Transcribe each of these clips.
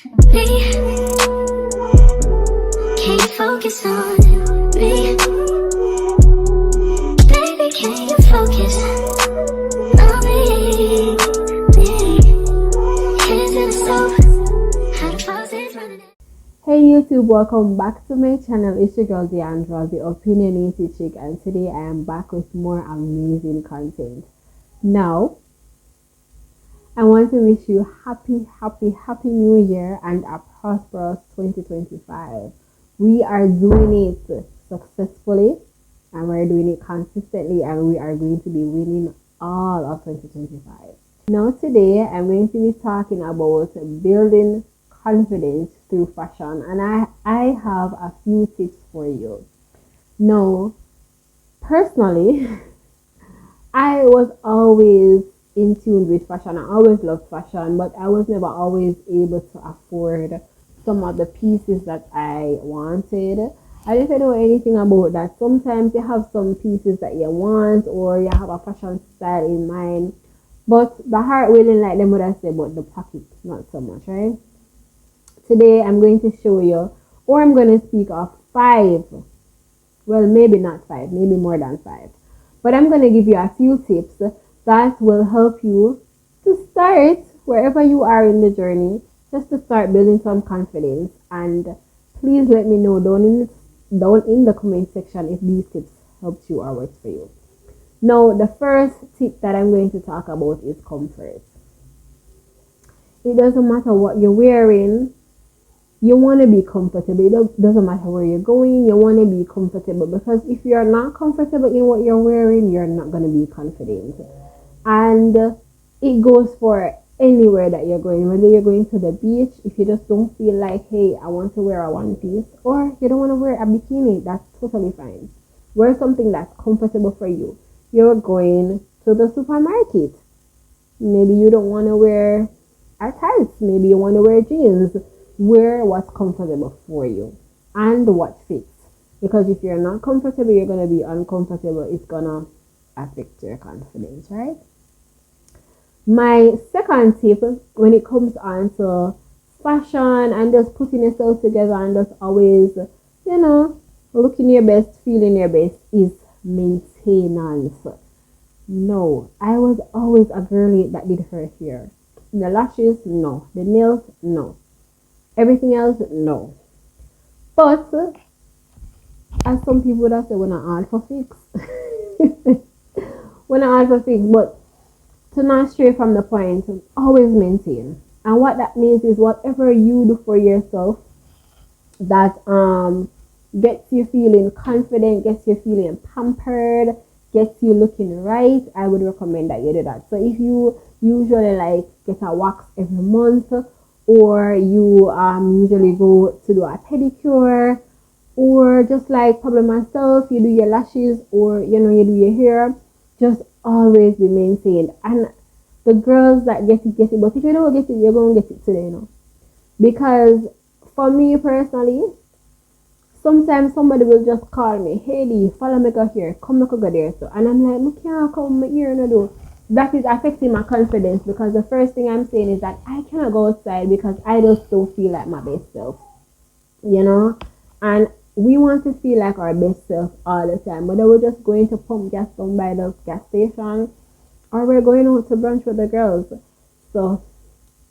Me, can you focus on me? Baby, can you focus on me? Hands in the stove, how the faucet's running. Hey YouTube, welcome back to my channel. It's your girl Deandra, the opinionated chick, and today I am back with more amazing content. Now, I want to wish you happy new year and a prosperous 2025. We are doing it successfully and we're doing it consistently, and we are going to be winning all of 2025. Now today I'm going to be talking about building confidence through fashion, and I have a few tips for you. Now, personally, I was always in tune with fashion. I always loved fashion, but I was never always able to afford some of the pieces that I wanted. I didn't know anything about that. Sometimes you have some pieces that you want, or you have a fashion style in mind, but the heart willing, like them would I say, but the pocket not so much, right? Today I'm going to show you, or I'm going to speak of 5, well, maybe not 5, maybe more than 5, but I'm going to give you a few tips that will help you to start wherever you are in the journey, just to start building some confidence. And please let me know down in the comment section if these tips helped you or worked for you. Now, the first tip that I'm going to talk about is comfort. It doesn't matter what you're wearing, you want to be comfortable. It doesn't matter where you're going, you want to be comfortable, because if you're not comfortable in what you're wearing, you're not going to be confident. And it goes for anywhere that you're going, whether you're going to the beach. If you just don't feel like, hey, I want to wear a one piece, or you don't want to wear a bikini, that's totally fine. Wear something that's comfortable for you. You're going to the supermarket, maybe you don't want to wear a tights, maybe you want to wear jeans. Wear what's comfortable for you and what fits, because if you're not comfortable, you're going to be uncomfortable. It's going to affect your confidence, right? My second tip, when it comes on to fashion and just putting yourself together and just always, looking your best, feeling your best, is maintenance. No, I was always a girly that did her hair. The lashes, no. The nails, no. Everything else, no. But as some people would have said, when I add for fix. When I add for fix, but to not stray from the point, always maintain. And what that means is whatever you do for yourself that gets you feeling confident, gets you feeling pampered, gets you looking right, I would recommend that you do that. So if you usually like get a wax every month, or you usually go to do a pedicure, or just like probably myself, you do your lashes, or you do your hair, just always be maintained. And the girls that get it, but if you don't get it, you're gonna get it today, because for me personally, sometimes somebody will just call me, hey Lee, follow me go here, come look go there, so, and I'm like, look here, come here, do. That is affecting my confidence, because the first thing I'm saying is that I cannot go outside because I just don't feel like my best self, and we want to feel like our best self all the time, whether we're just going to pump gas down by the gas station, or we're going out to brunch with the girls. So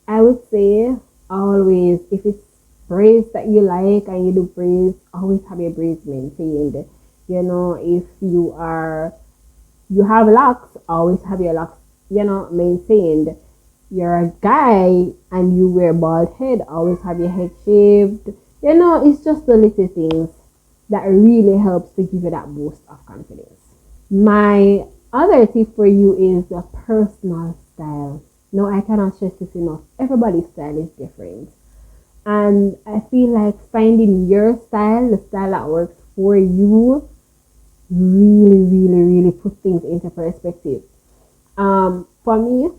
I would say always, if it's braids that you like and you do braids, always have your braids maintained. If you have locks, always have your locks, maintained. You're a guy and you wear bald head, always have your head shaved. It's just the little things that really helps to give you that boost of confidence. My other tip for you is the personal style. No, I cannot stress this enough. Everybody's style is different. And I feel like finding your style, the style that works for you, really put things into perspective. For me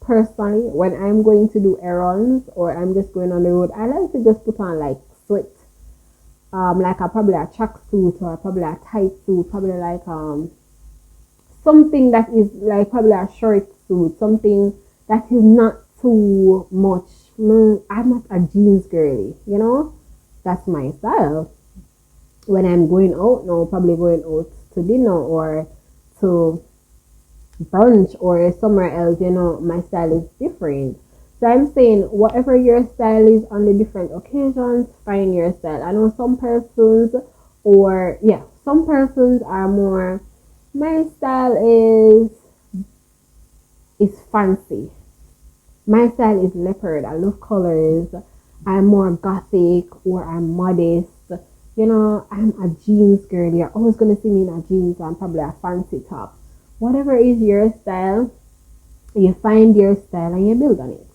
personally, when I'm going to do errands or I'm just going on the road, I like to just put on like sweat, like probably a tracksuit or probably a tight suit, probably like something that is like probably a short suit, something that is not too much I'm not a jeans girly, that's my style. When I'm going out now, probably going out to dinner or to brunch or somewhere else, my style is different. So I'm saying whatever your style is on the different occasions, find your style. I know some persons, or yeah, some persons are more, my style is fancy. My style is leopard. I love colors. I'm more gothic or I'm modest. I'm a jeans girl. You're always gonna see me in a jeans and probably a fancy top. Whatever is your style, you find your style and you build on it.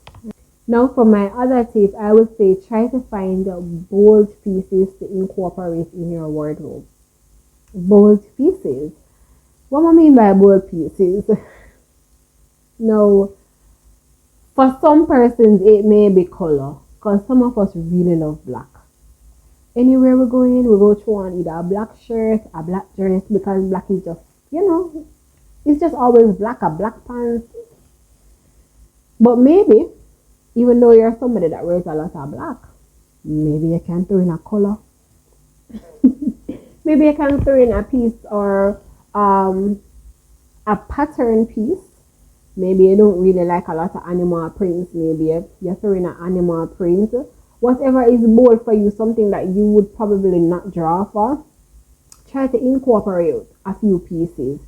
Now for my other tip, I would say try to find bold pieces to incorporate in your wardrobe. Bold pieces. What I mean by bold pieces? Now, for some persons, it may be color, because some of us really love black. Anywhere we're going, we go through on either a black shirt, a black dress, because black is just, it's just always black, a black pants. But maybe, even though you're somebody that wears a lot of black, maybe you can throw in a color. Maybe you can throw in a piece or a pattern piece. Maybe you don't really like a lot of animal prints. Maybe you're throwing an animal print. Whatever is bold for you, something that you would probably not draw for, try to incorporate a few pieces.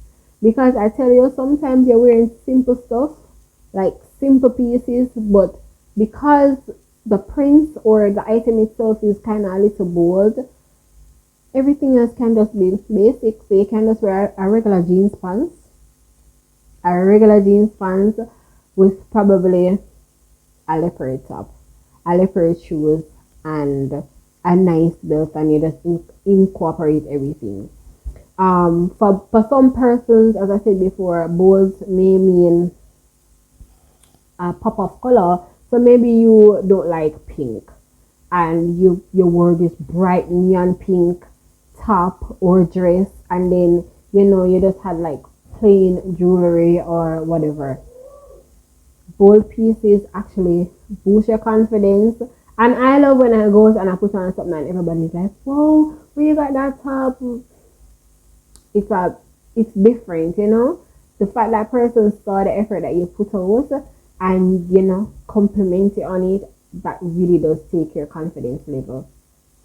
Because I tell you, sometimes you're wearing simple stuff, like simple pieces, but because the prints or the item itself is kind of a little bold, everything else can just be basic. So you can just wear a regular jeans pants with probably a leopard top, a leopard shoes, and a nice belt, and you just incorporate everything. For some persons, as I said before, bold may mean a pop of color. So maybe you don't like pink, and you wore this bright neon pink top or dress, and then you just had like plain jewelry or whatever. Bold pieces actually boost your confidence, and I love when I go and I put on something and everybody's like, "Whoa, where you got that top?" It's different, the fact that person saw the effort that you put out and compliment you on it, that really does take your confidence level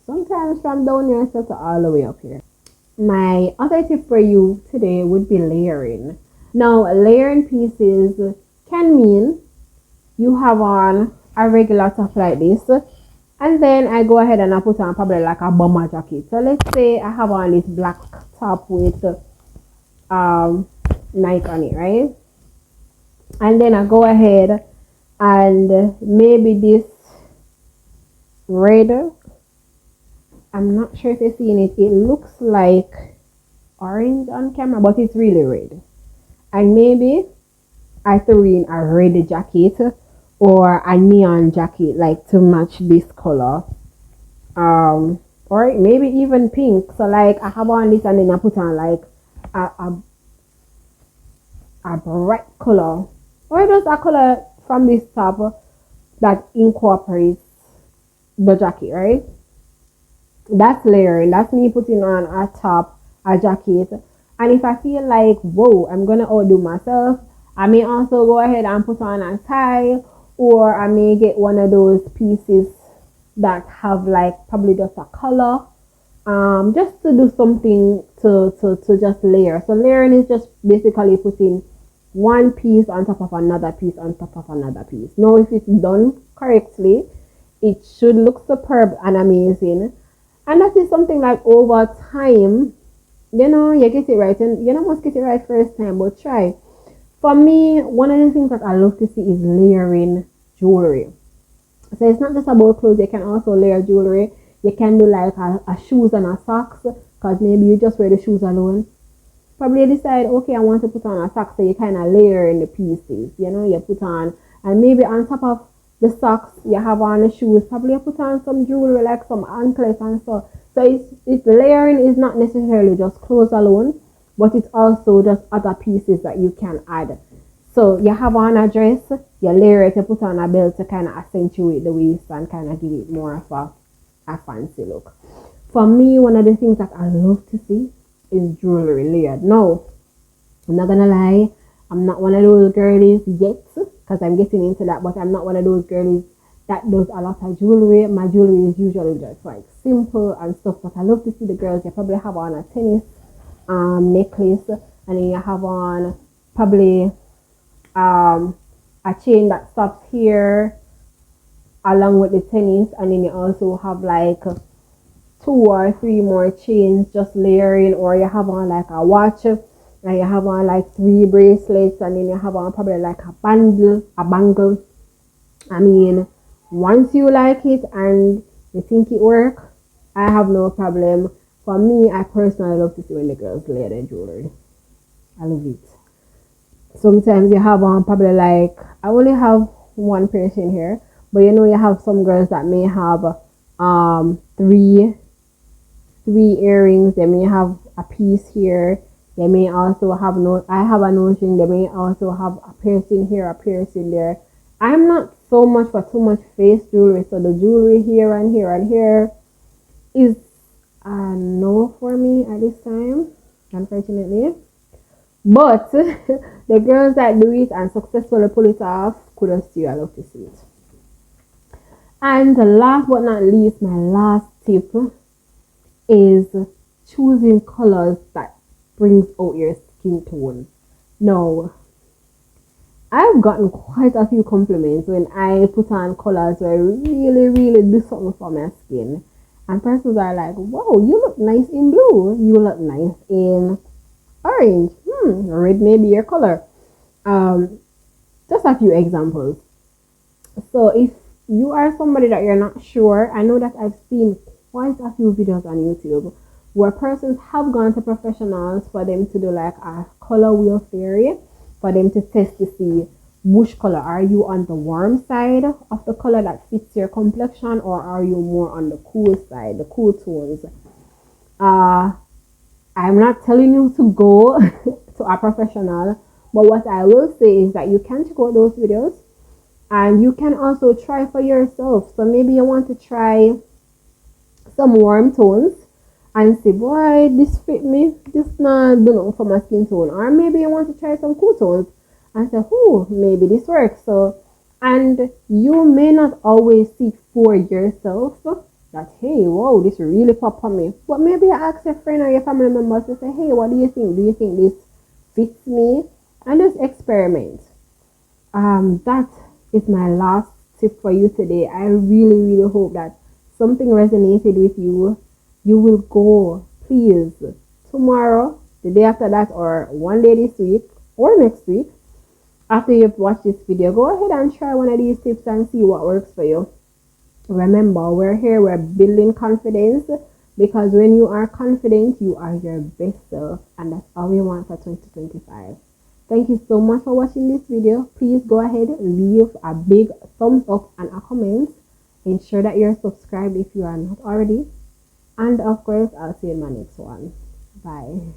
sometimes from down here to all the way up here. My other tip for you today would be layering. Now, layering pieces can mean you have on a regular top like this, and then I go ahead and I put on probably like a bomber jacket. So let's say I have on this black top with Nike on it, right? And then I go ahead and maybe this red, I'm not sure if you're seeing it, it looks like orange on camera, but it's really red. And maybe I threw in a red jacket or a neon jacket, like to match this color. Or maybe even pink. So like I have on this and then I put on like a bright color, or just a color from this top that incorporates the jacket, right? That's layering. That's me putting on a top, a jacket. And if I feel like, whoa, I'm gonna outdo myself, I may also go ahead and put on a tie, or I may get one of those pieces that have like probably just a color, just to do something to just layer. So layering is just basically putting one piece on top of another piece on top of another piece. Now, if it's done correctly, it should look superb and amazing. And that is something like over time, you get it right, and you must get it right first time, but try. For me, one of the things that I love to see is layering jewelry. So it's not just about clothes, you can also layer jewelry. You can do like a shoes and a socks, because maybe you just wear the shoes alone. Probably decide, okay, I want to put on a sock, so you kind of layer in the pieces, you put on, and maybe on top of the socks you have on the shoes, probably you put on some jewelry like some anklets and stuff. So it's layering is not necessarily just clothes alone, but it's also just other pieces that you can add. So you have on a dress, you layer it, you put on a belt to kind of accentuate the waist and kind of give it more of a fancy look. For me, one of the things that I love to see is jewelry layered. No, I'm not gonna lie, I'm not one of those girlies yet, because I'm getting into that, but I'm not one of those girlies that does a lot of jewelry. My jewelry is usually just like simple and stuff, but I love to see the girls. You probably have on a tennis necklace, and then you have on probably a chain that stops here along with the tennis, and then you also have like 2 or 3 more chains just layering, or you have on like a watch, and you have on like 3 bracelets, and then you have on probably like a bangle. I mean, once you like it and you think it work, I have no problem. For me, I personally love to see when the girls layer their jewelry. I love it. Sometimes you have on probably like, I only have one piercing here, but you know you have some girls that may have three earrings. They may have a piece here. They may also have I have a nose ring. They may also have a piercing here, a piercing there. I'm not so much for too much face jewelry, so the jewelry here and here and here is a no for me at this time, unfortunately. But the girls that do it and successfully pull it off, kudos to you. I love to see it. And last but not least, my last tip is choosing colors that brings out your skin tone. Now, I've gotten quite a few compliments when I put on colors where I really do something for my skin. And persons are like, wow, you look nice in blue. You look nice in orange. Red may be your color. Just a few examples. So if you are somebody that you're not sure, I know that I've seen quite a few videos on YouTube where persons have gone to professionals for them to do like a color wheel theory, for them to test to see which color are you on the warm side of the color that fits your complexion, or are you more on the cool side, the cool tones. I'm not telling you to go to a professional, but what I will say is that you can check out those videos and you can also try for yourself. So maybe you want to try some warm tones and say, boy, this fit me, this not do nothing for my skin tone. Or maybe you want to try some cool tones and say, oh, maybe this works. So, and you may not always see for yourself that, hey, wow, this really pop on me. But maybe you ask your friend or your family members to say, hey, what do you think? Do you think this fits me? And just experiment. That is my last tip for you today. I really hope that something resonated with you. You will go, please, tomorrow, the day after that, or one day this week or next week, after you've watched this video, go ahead and try one of these tips and see what works for you. Remember, we're building confidence, because when you are confident, you are your best self, and that's all we want for 2025. Thank you so much for watching this video. Please go ahead, leave a big thumbs up and a comment. Ensure that you're subscribed if you are not already. And of course, I'll see you in my next one. Bye.